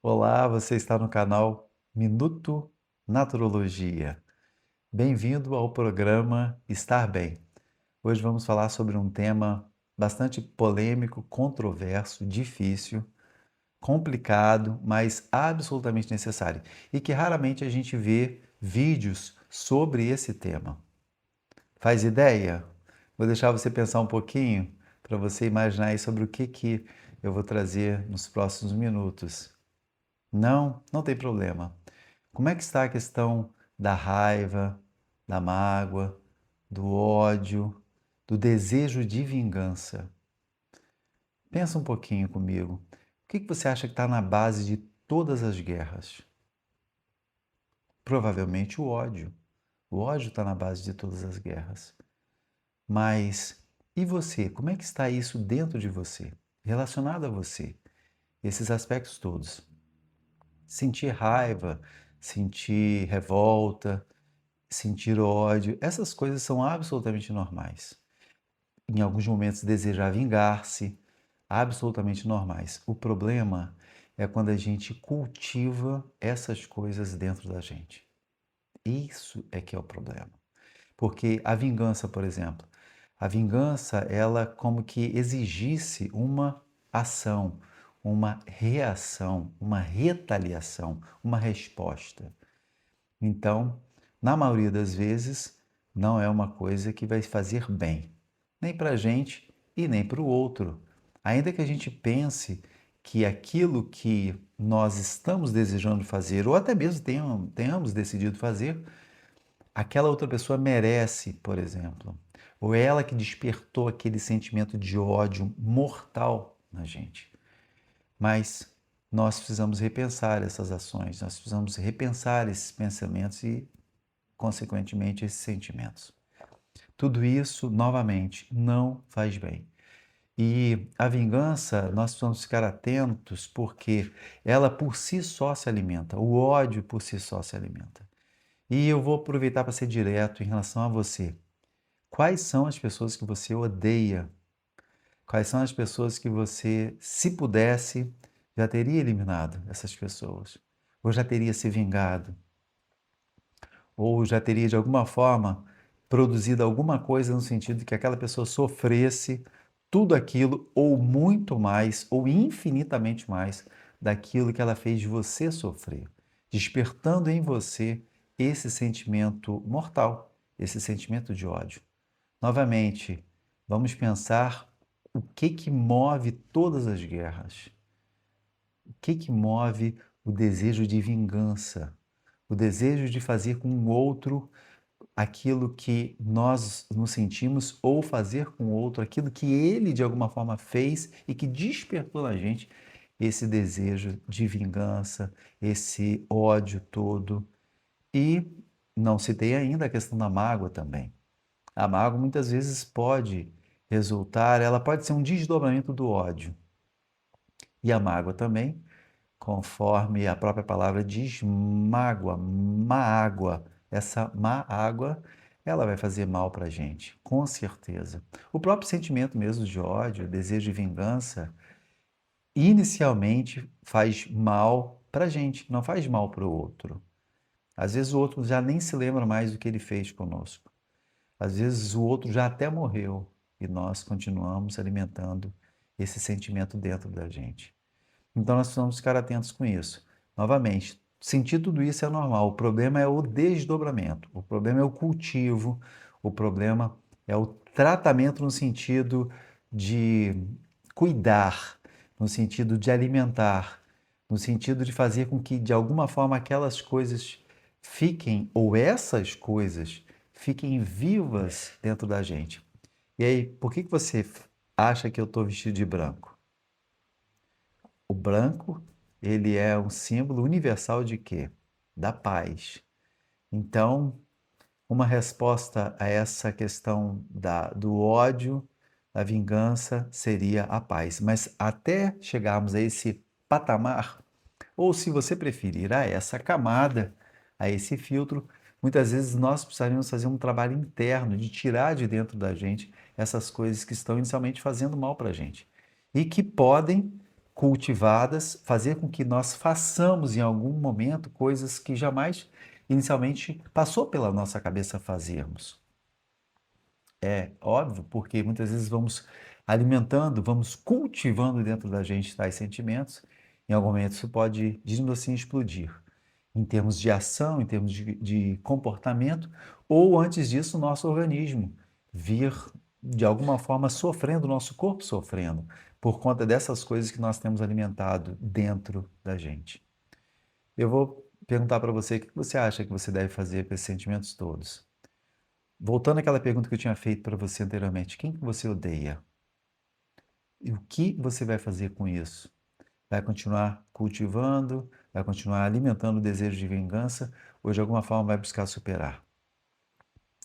Olá, você está no canal Minuto Naturologia. Bem-vindo ao programa Estar Bem. Hoje vamos falar sobre um tema bastante polêmico, controverso, difícil, complicado, mas absolutamente necessário e que raramente a gente vê vídeos sobre esse tema. Faz ideia? Vou deixar você pensar um pouquinho para você imaginar aí sobre o que eu vou trazer nos próximos minutos. Não, não tem problema. Como é que está a questão da raiva, da mágoa, do ódio, do desejo de vingança? Pensa um pouquinho comigo. O que você acha que está na base de todas as guerras? Provavelmente o ódio. O ódio está na base de todas as guerras. Mas e você? Como é que está isso dentro de você? Relacionado a você? Esses aspectos todos. Sentir raiva, sentir revolta, sentir ódio, essas coisas são absolutamente normais. Em alguns momentos, desejar vingar-se, absolutamente normais. O problema é quando a gente cultiva essas coisas dentro da gente. Isso é que é o problema. Porque a vingança, por exemplo, a vingança, ela como que exigisse uma ação, uma reação, uma retaliação, uma resposta. Então, na maioria das vezes, não é uma coisa que vai fazer bem, nem para a gente e nem para o outro. Ainda que a gente pense que aquilo que nós estamos desejando fazer, ou até mesmo tenhamos decidido fazer, aquela outra pessoa merece, por exemplo, ou é ela que despertou aquele sentimento de ódio mortal na gente. Mas nós precisamos repensar essas ações, nós precisamos repensar esses pensamentos e, consequentemente, esses sentimentos. Tudo isso, novamente, não faz bem. E a vingança, nós precisamos ficar atentos porque ela por si só se alimenta, o ódio por si só se alimenta. E eu vou aproveitar para ser direto em relação a você. Quais são as pessoas que você odeia? Quais são as pessoas que você, se pudesse, já teria eliminado essas pessoas? Ou já teria se vingado? Ou já teria, de alguma forma, produzido alguma coisa no sentido de que aquela pessoa sofresse tudo aquilo, ou muito mais, ou infinitamente mais, daquilo que ela fez você sofrer, despertando em você esse sentimento mortal, esse sentimento de ódio. Novamente, vamos pensar o que move todas as guerras. O que move o desejo de vingança, o desejo de fazer com o outro aquilo que nós nos sentimos ou fazer com o outro aquilo que ele de alguma forma fez e que despertou na gente esse desejo de vingança, esse ódio todo. E não citei ainda a questão da mágoa também. A mágoa muitas vezes pode resultar, ela pode ser um desdobramento do ódio. E a mágoa também, conforme a própria palavra diz, mágoa, má água. Essa má água, ela vai fazer mal para a gente, com certeza. O próprio sentimento mesmo de ódio, desejo de vingança, inicialmente faz mal para a gente, não faz mal para o outro. Às vezes o outro já nem se lembra mais do que ele fez conosco. Às vezes o outro já até morreu e nós continuamos alimentando esse sentimento dentro da gente. Então nós precisamos ficar atentos com isso. Novamente, sentir tudo isso é normal. O problema é o desdobramento, o problema é o cultivo, o problema é o tratamento no sentido de cuidar, no sentido de alimentar, no sentido de fazer com que de alguma forma aquelas coisas fiquem, ou essas coisas fiquem vivas dentro da gente. E aí, por que você acha que eu estou vestido de branco? O branco, ele é um símbolo universal de quê? Da paz. Então, uma resposta a essa questão do ódio, da vingança, seria a paz. Mas até chegarmos a esse patamar, ou se você preferir, a essa camada, a esse filtro, muitas vezes nós precisaríamos fazer um trabalho interno de tirar de dentro da gente essas coisas que estão inicialmente fazendo mal para a gente e que podem cultivadas, fazer com que nós façamos em algum momento coisas que jamais inicialmente passou pela nossa cabeça fazermos. É óbvio, porque muitas vezes vamos alimentando, vamos cultivando dentro da gente tais sentimentos, em algum momento isso pode, digamos assim, explodir. Em termos de ação, em termos de comportamento, ou antes disso, o nosso organismo vir de alguma forma sofrendo, o nosso corpo sofrendo, por conta dessas coisas que nós temos alimentado dentro da gente. Eu vou perguntar para você o que você acha que você deve fazer com esses sentimentos todos. Voltando àquela pergunta que eu tinha feito para você anteriormente, quem que você odeia? E o que você vai fazer com isso? Vai continuar cultivando? Vai continuar alimentando o desejo de vingança? Ou de alguma forma vai buscar superar?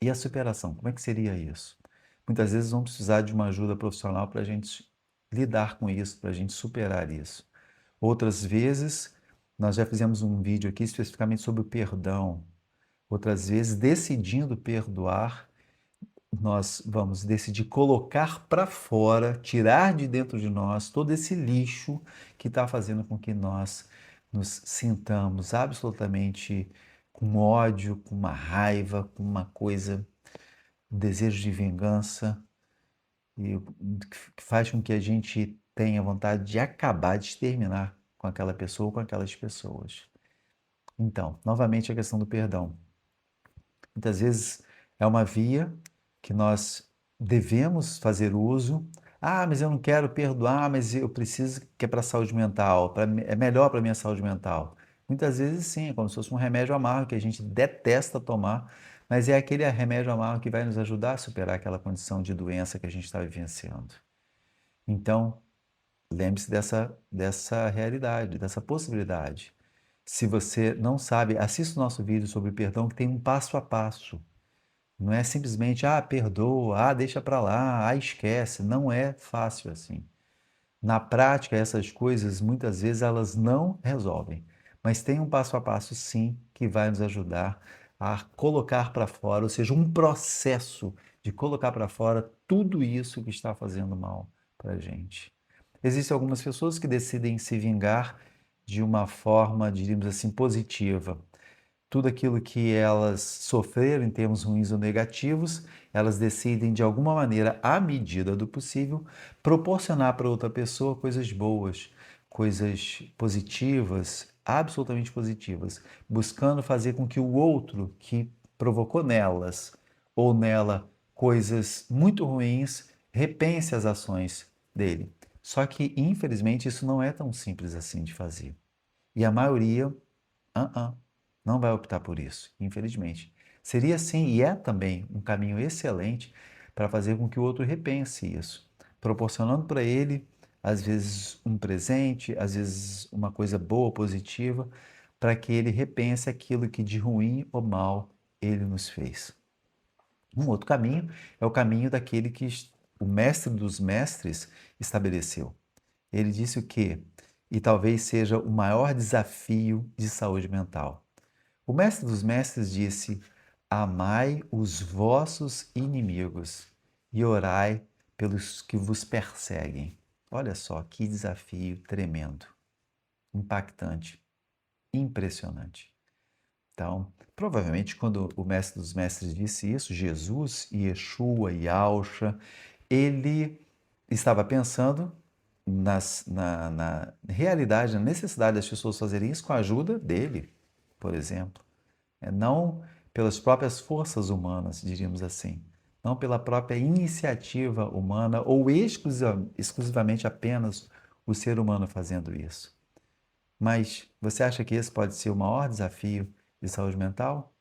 E a superação, como é que seria isso? Muitas vezes vamos precisar de uma ajuda profissional para a gente lidar com isso, para a gente superar isso. Outras vezes, nós já fizemos um vídeo aqui especificamente sobre o perdão. Outras vezes, decidindo perdoar, nós vamos decidir colocar para fora, tirar de dentro de nós todo esse lixo que está fazendo com que nós nos sintamos absolutamente com ódio, com uma raiva, com uma coisa, um desejo de vingança, e que faz com que a gente tenha vontade de acabar, de exterminar com aquela pessoa ou com aquelas pessoas. Então, novamente a questão do perdão. Muitas vezes é uma via que nós devemos fazer uso. Ah, mas eu não quero perdoar, mas eu preciso que é para a saúde mental, é melhor para a minha saúde mental. Muitas vezes sim, é como se fosse um remédio amargo que a gente detesta tomar, mas é aquele remédio amargo que vai nos ajudar a superar aquela condição de doença que a gente está vivenciando. Então, lembre-se dessa realidade, dessa possibilidade. Se você não sabe, assista o nosso vídeo sobre perdão que tem um passo a passo. Não é simplesmente, perdoa, deixa para lá, esquece. Não é fácil assim. Na prática, essas coisas, muitas vezes, elas não resolvem. Mas tem um passo a passo, sim, que vai nos ajudar a colocar para fora, ou seja, um processo de colocar para fora tudo isso que está fazendo mal para a gente. Existem algumas pessoas que decidem se vingar de uma forma, diríamos assim, positiva. Tudo aquilo que elas sofreram em termos ruins ou negativos, elas decidem, de alguma maneira, à medida do possível, proporcionar para outra pessoa coisas boas, coisas positivas, absolutamente positivas, buscando fazer com que o outro que provocou nelas ou nela coisas muito ruins repense as ações dele. Só que, infelizmente, isso não é tão simples assim de fazer. E a maioria uh-uh, não vai optar por isso, infelizmente. Seria sim, e é também, um caminho excelente para fazer com que o outro repense isso, proporcionando para ele, às vezes, um presente, às vezes, uma coisa boa, positiva, para que ele repense aquilo que de ruim ou mal ele nos fez. Um outro caminho é o caminho daquele que o mestre dos mestres estabeleceu. Ele disse o quê? E talvez seja o maior desafio de saúde mental. O mestre dos mestres disse: Amai os vossos inimigos e orai pelos que vos perseguem. Olha só que desafio tremendo, impactante, impressionante. Então, provavelmente, quando o mestre dos mestres disse isso, Jesus, Yeshua, Yahusha, ele estava pensando na realidade, na necessidade das pessoas fazerem isso com a ajuda dele, por exemplo. Não pelas próprias forças humanas, diríamos assim. Não pela própria iniciativa humana ou exclusivamente apenas o ser humano fazendo isso. Mas você acha que esse pode ser o maior desafio de saúde mental?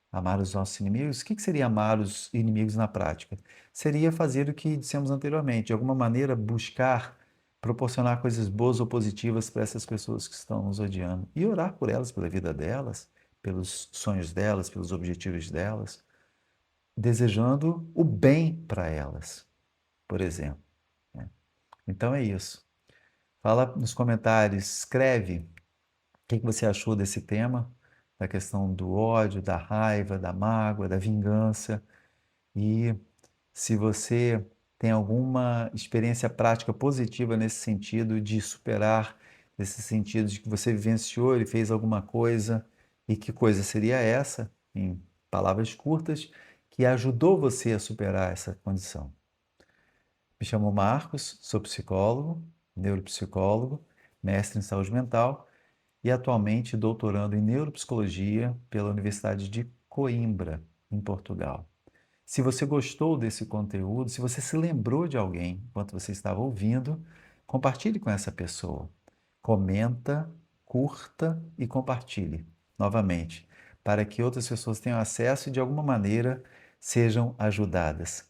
Amar os nossos inimigos? O que seria amar os inimigos na prática? Seria fazer o que dissemos anteriormente, de alguma maneira buscar proporcionar coisas boas ou positivas para essas pessoas que estão nos odiando e orar por elas, pela vida delas, pelos sonhos delas, pelos objetivos delas, desejando o bem para elas, por exemplo, né? Então é isso. Fala nos comentários, escreve o que você achou desse tema, da questão do ódio, da raiva, da mágoa, da vingança. E se você tem alguma experiência prática positiva nesse sentido de superar, nesse sentido de que você vivenciou, ele fez alguma coisa, e que coisa seria essa, em palavras curtas, que ajudou você a superar essa condição? Me chamo Marcos, sou psicólogo, neuropsicólogo, mestre em saúde mental e atualmente doutorando em neuropsicologia pela Universidade de Coimbra, em Portugal. Se você gostou desse conteúdo, se você se lembrou de alguém enquanto você estava ouvindo, compartilhe com essa pessoa. Comenta, curta e compartilhe novamente, para que outras pessoas tenham acesso e de alguma maneira sejam ajudadas.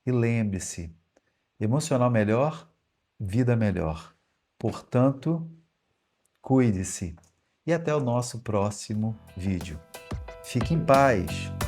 E lembre-se, emocional melhor, vida melhor. Portanto, cuide-se. E até o nosso próximo vídeo. Fique em paz!